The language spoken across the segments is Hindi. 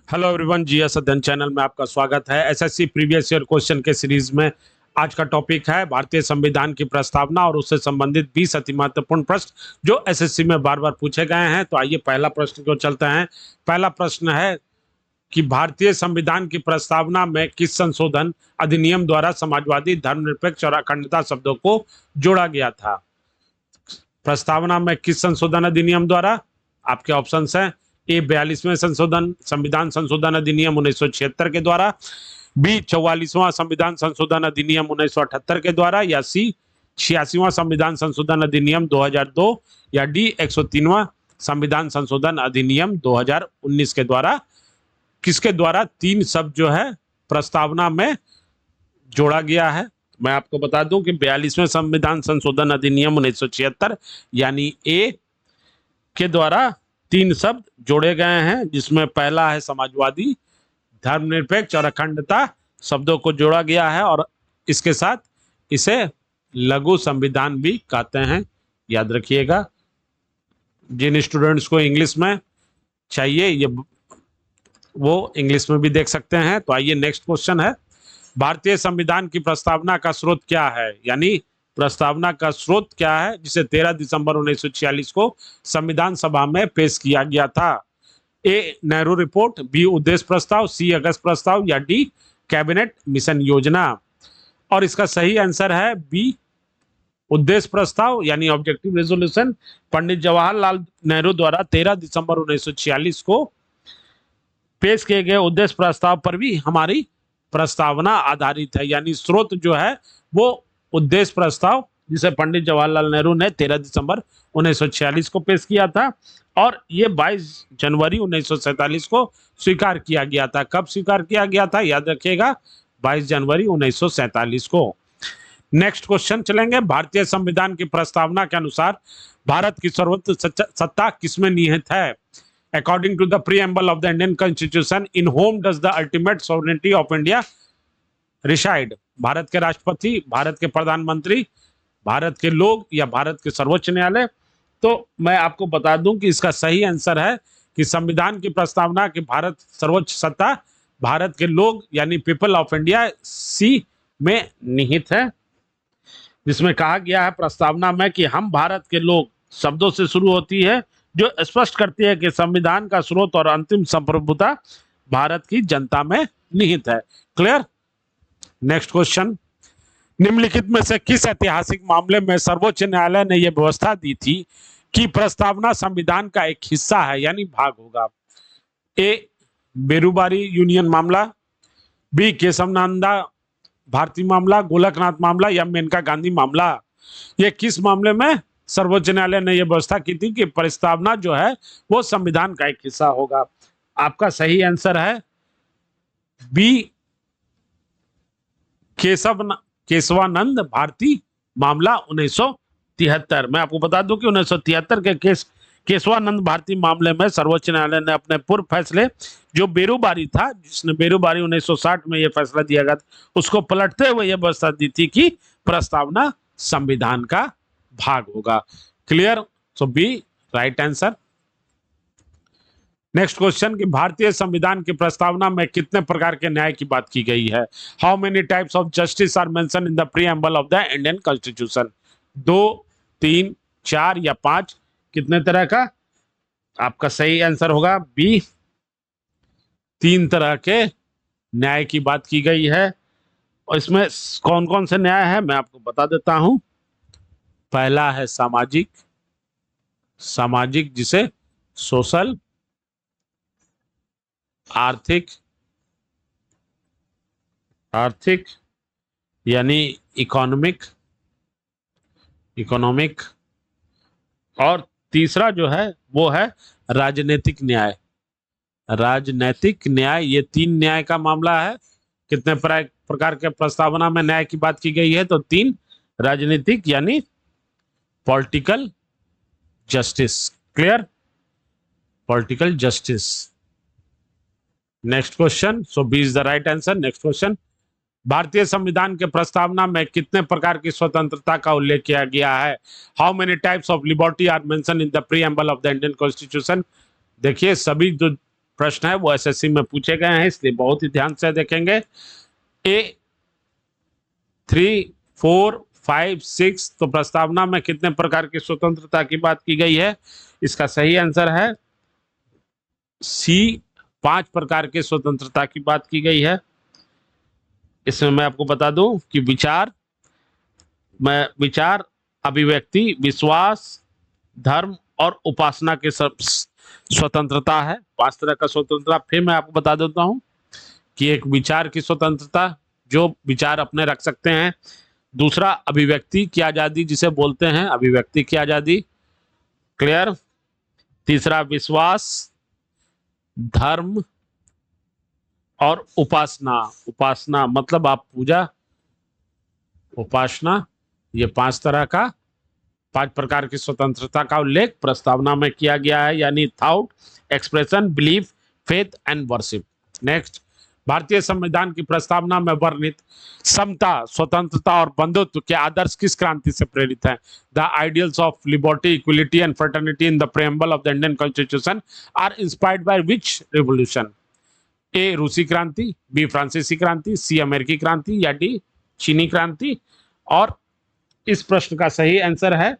हेलो एवरीवन, जीएस अध्ययन चैनल में आपका स्वागत है। एसएससी प्रीवियस ईयर क्वेश्चन के सीरीज में आज का टॉपिक है भारतीय संविधान की प्रस्तावना और उससे संबंधित 20 अति महत्वपूर्ण प्रश्न जो एसएससी में बार बार पूछे गए हैं। तो आइए पहला प्रश्न को चलते हैं। पहला प्रश्न है कि भारतीय संविधान की प्रस्तावना में किस संशोधन अधिनियम द्वारा समाजवादी, धर्मनिरपेक्ष और अखंडता शब्दों को जोड़ा गया था। प्रस्तावना में किस संशोधन अधिनियम द्वारा? आपके ऑप्शन हैं ए 42वें संशोधन संविधान संशोधन अधिनियम 1976 के द्वारा, बी 44वां संविधान संशोधन अधिनियम 1978 के द्वारा, या सी 86वां संविधान संशोधन अधिनियम 2002, या डी 103वां संविधान संशोधन अधिनियम 2019 के द्वारा। किसके द्वारा तीन शब्द जो है प्रस्तावना में जोड़ा गया है? मैं आपको बता दूं कि 42वें संविधान संशोधन अधिनियम 1976 यानी ए के द्वारा तीन शब्द जोड़े गए हैं, जिसमें पहला है समाजवादी, धर्मनिरपेक्ष और अखंडता शब्दों को जोड़ा गया है, और इसके साथ इसे लघु संविधान भी कहते हैं। याद रखिएगा, जिन स्टूडेंट्स को इंग्लिश में चाहिए ये वो इंग्लिश में भी देख सकते हैं। तो आइए नेक्स्ट क्वेश्चन है, भारतीय संविधान की प्रस्तावना का स्रोत क्या है? यानी प्रस्तावना का स्रोत क्या है जिसे 13 दिसंबर 1946 को संविधान सभा में पेश किया गया था? ए नेहरू रिपोर्ट, बी उद्देश्य प्रस्ताव, सी अगस्त प्रस्ताव, या डी कैबिनेट मिशन योजना। और इसका सही आंसर है बी उद्देश्य प्रस्ताव यानी ऑब्जेक्टिव रेजोल्यूशन। पंडित जवाहरलाल नेहरू द्वारा 13 दिसंबर 1946 को पेश किए गए उद्देश्य प्रस्ताव पर भी हमारी प्रस्तावना आधारित है। यानी स्रोत जो है वो उद्देश्य प्रस्ताव, जिसे पंडित जवाहरलाल नेहरू ने 13 दिसंबर 1946 को पेश किया था, और ये 22 जनवरी 1947 को स्वीकार किया गया था। कब स्वीकार किया गया था? याद रखिएगा, 22 जनवरी 1947 को। नेक्स्ट क्वेश्चन चलेंगे, भारतीय संविधान की प्रस्तावना के अनुसार भारत की सर्वोच्च सत्ता किसमें निहित है? According to the preamble of the Indian Constitution, in whom does the ultimate sovereignty of India reside? Bharat के राष्ट्रपति, भारत के प्रधानमंत्री, भारत के लोग, या भारत के सर्वोच्च न्यायालय? तो मैं आपको बता दूं कि इसका सही आंसर है कि संविधान की प्रस्तावना की भारत सर्वोच्च सत्ता भारत के लोग यानी पीपल ऑफ इंडिया सी में निहित है, जिसमें कहा गया है प्रस्तावना में कि हम भारत के लोग शब्दों से शुरू होती है, जो स्पष्ट करती है कि संविधान का स्रोत और अंतिम संप्रभुता भारत की जनता में निहित है। क्लियर? नेक्स्ट क्वेश्चन, निम्नलिखित में से किस ऐतिहासिक मामले में सर्वोच्च न्यायालय ने यह व्यवस्था दी थी कि प्रस्तावना संविधान का एक हिस्सा है यानी भाग होगा? ए बेरूबारी यूनियन मामला, बी केशवनंदा भारती मामला, गोलकनाथ मामला, या मेनका गांधी मामला। ये किस मामले में सर्वोच्च न्यायालय ने यह व्यवस्था की थी कि प्रस्तावना जो है वो संविधान का एक हिस्सा होगा? आपका सही आंसर है बी केशवानंद भारती मामला 1973। मैं आपको बता दूं कि 1973 के केशवानंद भारती मामले में सर्वोच्च न्यायालय ने अपने पूर्व फैसले, जो बेरूबारी था, जिसने बेरूबारी 1960 में यह फैसला दिया गया, उसको पलटते हुए यह व्यवस्था दी थी कि प्रस्तावना संविधान का भाग होगा। Clear? So B right answer. Next question कि भारतीय संविधान की प्रस्तावना में कितने प्रकार के न्याय की बात की गई है? How many types of justice are mention in the preamble of the Indian constitution? 2, 3, 4 या 5? कितने तरह का? आपका सही आंसर होगा बी 3 तरह के न्याय की बात की गई है। और इसमें कौन कौन से न्याय है मैं आपको बता देता हूं। पहला है सामाजिक, जिसे सोशल, आर्थिक यानी इकोनॉमिक, और तीसरा जो है वो है राजनीतिक न्याय। ये 3 न्याय का मामला है। कितने प्रकार के प्रस्तावना में न्याय की बात की गई है? तो 3, राजनीतिक यानी political justice. Clear? Political justice. Next question, so B is the right answer. Next question, भारतीय संविधान के प्रस्तावना में कितने प्रकार की स्वतंत्रता का उल्लेख किया गया है? How many types of liberty are mention in the preamble of the Indian constitution? देखिए, सभी जो प्रश्न है वो एसएससी में पूछे गए हैं, इसलिए बहुत ही ध्यान से देखेंगे। ए 3, 4, 5, 6, तो प्रस्तावना में कितने प्रकार की स्वतंत्रता की बात की गई है? इसका सही आंसर है सी, 5 प्रकार के स्वतंत्रता की बात की गई है। इसमें मैं आपको बता दूं कि विचार, अभिव्यक्ति, विश्वास, धर्म और उपासना के सब स्वतंत्रता है। 5 तरह का स्वतंत्रता फिर मैं आपको बता देता हूं कि एक विचार की स्वतंत्रता, जो विचार अपने रख सकते हैं। दूसरा अभिव्यक्ति की आजादी, जिसे बोलते हैं अभिव्यक्ति की आजादी, क्लियर। तीसरा विश्वास, धर्म और उपासना मतलब आप पूजा, उपासना, ये 5 तरह का 5 प्रकार की स्वतंत्रता का उल्लेख प्रस्तावना में किया गया है, यानी thought, expression, belief, faith and worship. Next, भारतीय संविधान की प्रस्तावना में वर्णित समता, स्वतंत्रता और बंधुत्व के आदर्श किस क्रांति से प्रेरित हैं? The ideals of liberty, equality and fraternity in the preamble of the Indian constitution are inspired by which revolution? A रूसी क्रांति, बी फ्रांसीसी क्रांति, सी अमेरिकी क्रांति या डी चीनी क्रांति? और इस प्रश्न का सही आंसर है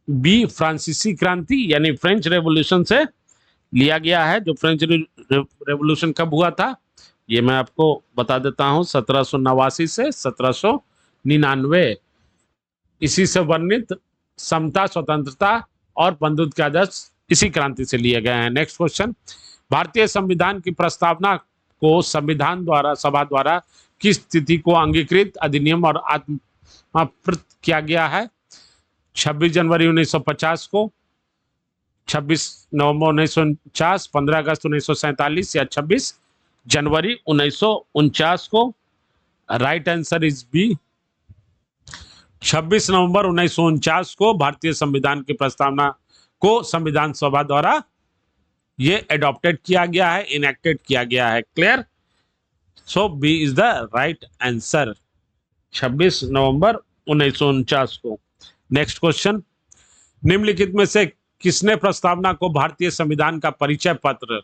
बी फ्रांसीसी क्रांति, यानी फ्रेंच रेवोल्यूशन से लिया गया है। जो फ्रेंच रेवोल्यूशन कब हुआ था ये मैं आपको बता देता हूं, 1789 से 1799। इसी से वर्णित समता, स्वतंत्रता और बंधुत्व के आदर्श इसी क्रांति से लिए गए हैं। नेक्स्ट क्वेश्चन, भारतीय संविधान की प्रस्तावना को संविधान द्वारा सभा द्वारा किस तिथि को अंगीकृत, अधिनियम और आत्मकृत किया गया है? 26 जनवरी 1950 को, 26 नवंबर 1949, 15 अगस्त 1947 या 26 जनवरी 1949 को? राइट आंसर इज बी, 26 नवंबर 1949 को भारतीय संविधान की प्रस्तावना को संविधान सभा द्वारा ये एडॉप्टेड किया गया है, इनेक्टेड किया गया है। Clear? So B is the right answer, 26 नवंबर 1949 को। नेक्स्ट क्वेश्चन, निम्नलिखित में से किसने प्रस्तावना को भारतीय संविधान का परिचय पत्र,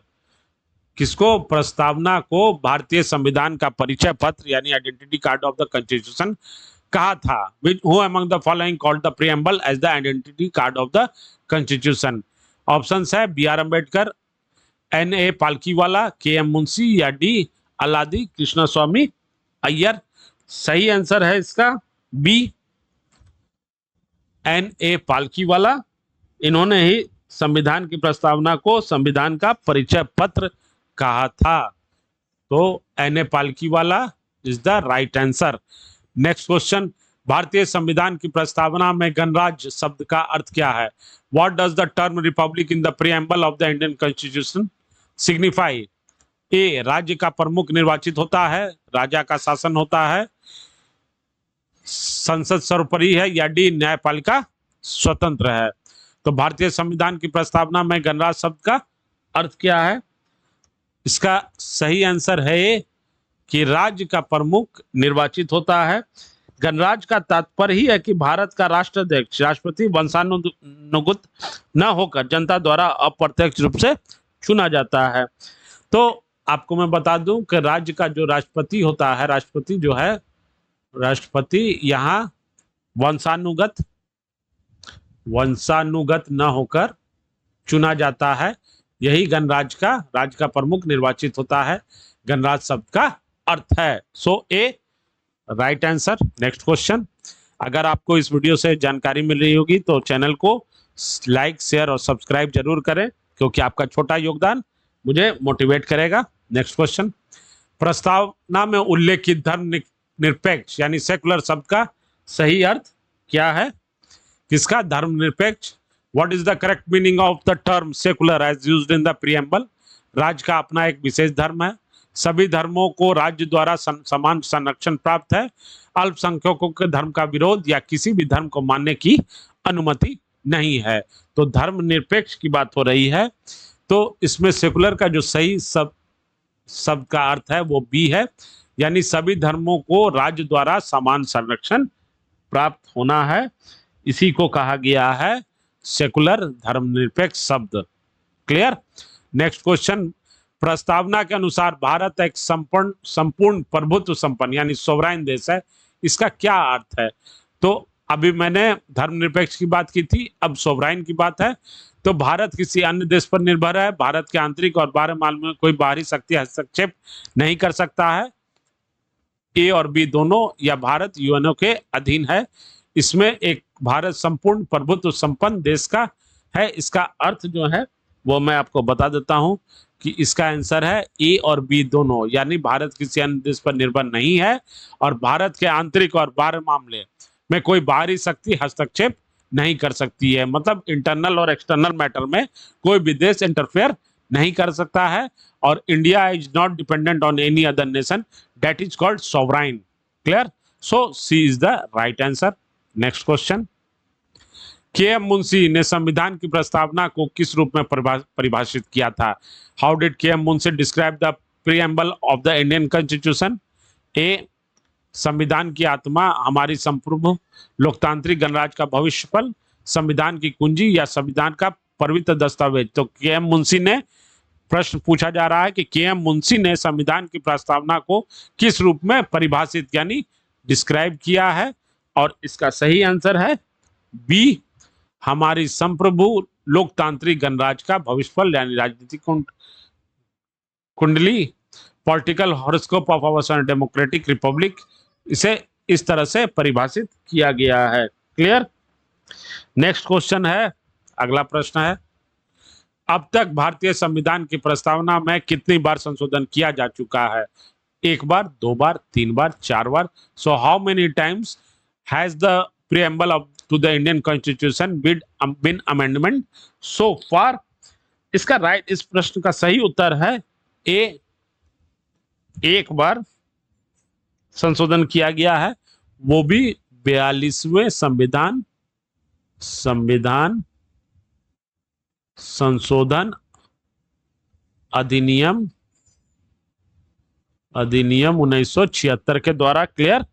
किसको प्रस्तावना को भारतीय संविधान का परिचय पत्र यानी identity card of the constitution कहा था? Who among the following called the preamble as the identity card of the constitution? Options है B R Ambedkar, N A Palkhivala, K M Munshi या डी अलादी कृष्ण स्वामी अय्यर? सही आंसर है इसका बी, एन ए पालकीवाला। इन्होंने ही संविधान की प्रस्तावना को संविधान का परिचय पत्र कहा था। तो N A Palkhivala is the right answer. Next question, भारतीय संविधान की प्रस्तावना में गणराज्य शब्द का अर्थ क्या है? What does the term republic in the preamble of the Indian constitution signify? A राज्य का प्रमुख निर्वाचित होता है, राजा का शासन होता है, संसद सर्वोपरि है या डी न्यायपालिका स्वतंत्र है? तो भारतीय संविधान की प्रस्तावना में गणराज्य शब्द का अर्थ क्या है? इसका सही आंसर है ए कि राज्य का प्रमुख निर्वाचित होता है। गणराज्य का तात्पर्य ही है कि भारत का राष्ट्राध्यक्ष राष्ट्रपति वंशानुगत न होकर जनता द्वारा अप्रत्यक्ष रूप से चुना जाता है। तो आपको मैं बता दूं कि राज्य का जो राष्ट्रपति होता है, राष्ट्रपति जो है, राष्ट्रपति यहाँ वंशानुगत न होकर चुना जाता है। यही राज्य का प्रमुख निर्वाचित होता है, गणराज्य शब्द का अर्थ है। सो ए राइट आंसर। नेक्स्ट क्वेश्चन, अगर आपको इस वीडियो से जानकारी मिल रही होगी तो चैनल को लाइक, शेयर और सब्सक्राइब जरूर करें, क्योंकि आपका छोटा योगदान मुझे मोटिवेट करेगा। नेक्स्ट क्वेश्चन, प्रस्तावना में उल्लेखित धर्म निरपेक्ष यानी सेकुलर शब्द का सही अर्थ क्या है? किसका? धर्मनिरपेक्ष। What is the correct meaning of the term secular as used in the preamble? राज्य का अपना एक विशेष धर्म है, सभी धर्मों को राज्य द्वारा समान संरक्षण प्राप्त है, अल्पसंख्यकों के धर्म का विरोध या किसी भी धर्म को मानने की अनुमति नहीं है। तो धर्मनिरपेक्ष की बात हो रही है। तो इसमें सेकुलर का जो सही शब्द का अर्थ है वो बी है, यानी सभी धर्मों को राज्य द्वारा समान संरक्षण प्राप्त होना है। इसी को कहा गया है सेकुलर, धर्मनिरपेक्ष शब्द। क्लियर? नेक्स्ट क्वेश्चन, प्रस्तावना के अनुसार भारत एक संपूर्ण संपूर्ण प्रभुत्व संपन्न यानी सोवराइन देश है, इसका क्या अर्थ है? तो अभी मैंने धर्मनिरपेक्ष की बात की थी, अब सोवराइन की बात है। तो भारत किसी अन्य देश पर निर्भर है, भारत के आंतरिक और बाहरी मामलों में कोई बाहरी शक्ति हस्तक्षेप नहीं कर सकता है, ए और बी दोनों, या भारत यूएनओ के अधीन है। इसमें एक भारत संपूर्ण प्रभुत्व संपन्न देश का है, इसका अर्थ जो है वो मैं आपको बता देता हूं कि इसका आंसर है ए और बी दोनों, यानी भारत किसी अन्य देश पर निर्भर नहीं है और भारत के आंतरिक और बाहरी मामले में कोई बाहरी शक्ति हस्तक्षेप नहीं कर सकती है। मतलब इंटरनल और एक्सटर्नल मैटर में कोई भी देश इंटरफेयर नहीं कर सकता है, और India is not dependent on any other nation, that is called sovereign. Clear? So C is the right answer. Next question, K M Munshi ने संविधान की प्रस्तावना को किस रूप में परिभाषित किया था? How did K M Munshi describe the preamble of the Indian constitution? A, संविधान की आत्मा, हमारी संप्रभु लोकतांत्रिक गणराज्य का भविष्य फल, संविधान की कुंजी, या संविधान का पवित्र दस्तावेज? तो के एम मुंशी ने, प्रश्न पूछा जा रहा है कि के एम मुंशी ने संविधान की प्रस्तावना को किस रूप में परिभाषित यानी डिस्क्राइब किया है, और इसका सही आंसर है बी, हमारी संप्रभु लोकतांत्रिक गणराज्य का भविष्यफल यानी राजनीतिक कुंडली, political horoscope of our democratic republic, इसे इस तरह से परिभाषित किया गया है। क्लियर? नेक्स्ट क्वेश्चन है, अगला प्रश्न है, अब तक भारतीय संविधान की प्रस्तावना में कितनी बार संशोधन किया जा चुका है? एक बार, दो बार, तीन बार, चार बार? So how many times has the preamble of to the Indian Constitution been amendment so far? इसका राइट, इस प्रश्न का सही उत्तर है ए, एक बार संशोधन किया गया है, वो भी 42वें संविधान संशोधन अधिनियम 1976 के द्वारा। क्लियर?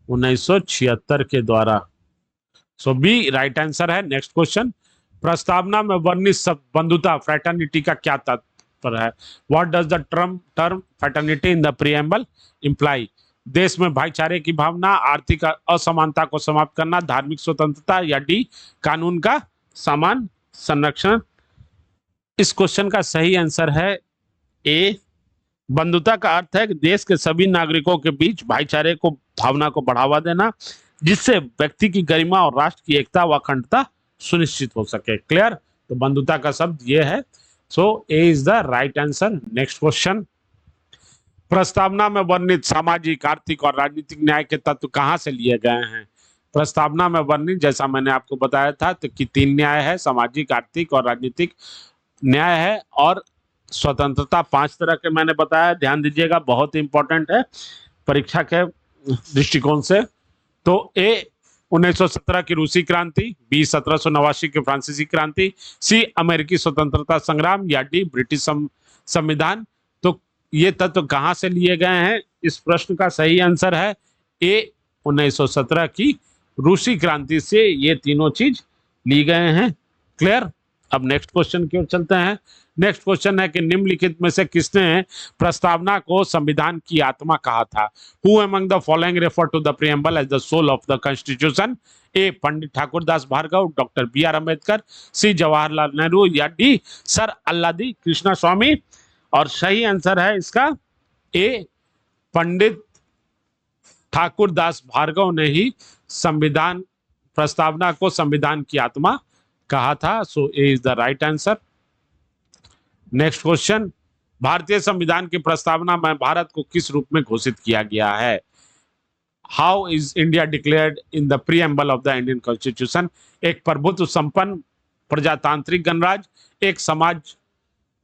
1976 के द्वारा। सो बी राइट आंसर है। नेक्स्ट क्वेश्चन, प्रस्तावना में वर्णित शब्द बंधुता फ्रेटर्निटी का क्या तात्पर्य है? What does the term fraternity in the preamble imply? देश में भाईचारे की भावना, आर्थिक असमानता को समाप्त करना, धार्मिक स्वतंत्रता, या डी, कानून का समान संरक्षण? इस क्वेश्चन का सही आंसर है ए, बंधुता का अर्थ है कि देश के सभी नागरिकों के बीच भाईचारे को भावना को बढ़ावा देना, जिससे व्यक्ति की गरिमा और राष्ट्र की एकता व अखंडता सुनिश्चित हो सके। क्लियर? तो बंधुता का शब्द ये है। So A is the right answer. Next question, प्रस्तावना में वर्णित सामाजिक, आर्थिक और राजनीतिक न्याय के तत्व कहां से लिए गए हैं? प्रस्तावना में वर्णित, जैसा मैंने आपको बताया था, तो कि तीन न्याय है, सामाजिक, आर्थिक और राजनीतिक न्याय है, और स्वतंत्रता 5 तरह के मैंने बताया, ध्यान दीजिएगा, बहुत इंपॉर्टेंट है परीक्षा के दृष्टिकोण से। तो ए 1917 की रूसी क्रांति, बी 1789 की फ्रांसीसी क्रांति, सी अमेरिकी स्वतंत्रता संग्राम, या डी ब्रिटिश संविधान? तो ये तत्व कहां से लिए गए हैं? इस प्रश्न का सही आंसर है ए, 1917 की रूसी क्रांति से ये तीनों चीज ली गए हैं। क्लियर? अब नेक्स्ट क्वेश्चन की ओर चलते हैं। नेक्स्ट क्वेश्चन है कि निम्नलिखित में से किसने प्रस्तावना को संविधान की आत्मा कहा था? Who among the following refer to the preamble as the soul of the constitution? A, Pandit Thakur Das Bhargava, doctor B R Ambedkar, C Jawaharlal Nehru, या D sir Alladi Krishnaswami? और सही आंसर है इसका ए, पंडित ठाकुर दास भार्गव ने ही संविधान प्रस्तावना को संविधान की आत्मा कहा था। So A is the right answer. Next question, भारतीय संविधान की प्रस्तावना में भारत को किस रूप में घोषित किया गया है? How is India declared in the preamble of the Indian constitution? एक प्रभुत्व संपन्न प्रजातांत्रिक गणराज्य, एक समाज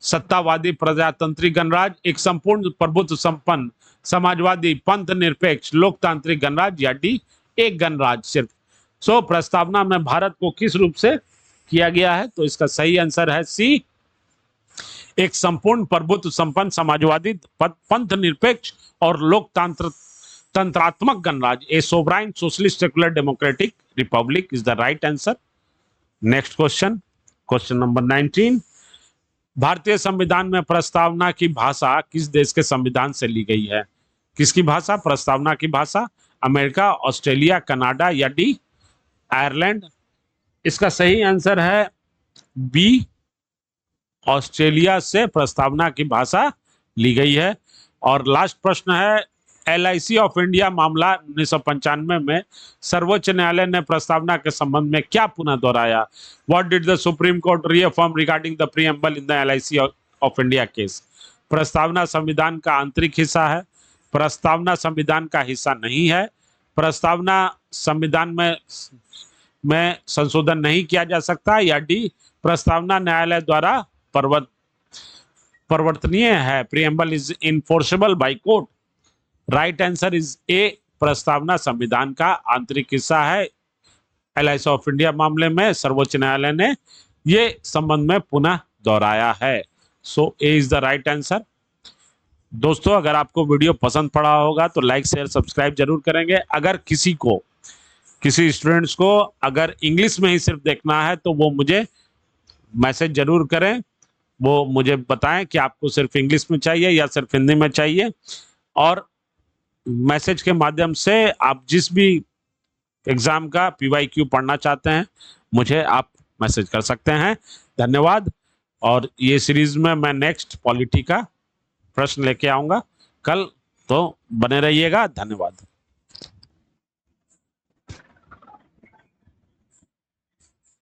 सत्तावादी प्रजातांत्रिक गणराज्य, एक संपूर्ण प्रभुत्व संपन्न समाजवादी पंथ निरपेक्ष लोकतांत्रिक गणराज्य, या डी एक गणराज्य सिर्फ? सो प्रस्तावना में भारत को किस रूप से किया गया है? तो इसका सही आंसर है सी, एक संपूर्ण प्रभुत्व संपन्न समाजवादी पंथ निरपेक्ष और तंत्रात्मक गणराज्य, a sovereign socialist secular democratic republic is the right answer. Next question, question number 19, भारतीय संविधान में प्रस्तावना की भाषा किस देश के संविधान से ली गई है? किसकी भाषा? प्रस्तावना की भाषा अमेरिका, ऑस्ट्रेलिया, कनाडा या डी आयरलैंड? इसका सही आंसर है बी, ऑस्ट्रेलिया से प्रस्तावना की भाषा ली गई है। और लास्ट प्रश्न है, LIC ऑफ इंडिया मामला 1995 में सर्वोच्च न्यायालय ने प्रस्तावना के संबंध में क्या पुनः दोहराया? What did the supreme court reaffirm regarding the preamble in the LIC of India case? प्रस्तावना संविधान का आंतरिक हिस्सा है, प्रस्तावना संविधान का हिस्सा नहीं है, प्रस्तावना संविधान में संशोधन नहीं किया जा सकता, या डी प्रस्तावना न्यायालय द्वारा परिवर्तनीय है, preamble is enforceable by court? Right answer is A, प्रस्तावना संविधान का आंतरिक हिस्सा है। LIC ऑफ इंडिया मामले में सर्वोच्च न्यायालय ने ये संबंध में पुनः दोहराया है। So A is the right answer. दोस्तों, अगर आपको वीडियो पसंद पड़ा होगा तो लाइक शेयर सब्सक्राइब जरूर करेंगे। अगर किसी स्टूडेंट्स को अगर इंग्लिश में ही सिर्फ देखना है तो वो मुझे मैसेज जरूर करें, वो मुझे बताएं कि आपको सिर्फ इंग्लिश में चाहिए या सिर्फ हिंदी में चाहिए, और मैसेज के माध्यम से आप जिस भी एग्जाम का PYQ पढ़ना चाहते हैं मुझे आप मैसेज कर सकते हैं। धन्यवाद। और ये सीरीज में मैं नेक्स्ट पॉलिटी का प्रश्न लेके आऊंगा कल, तो बने रहिएगा। धन्यवाद।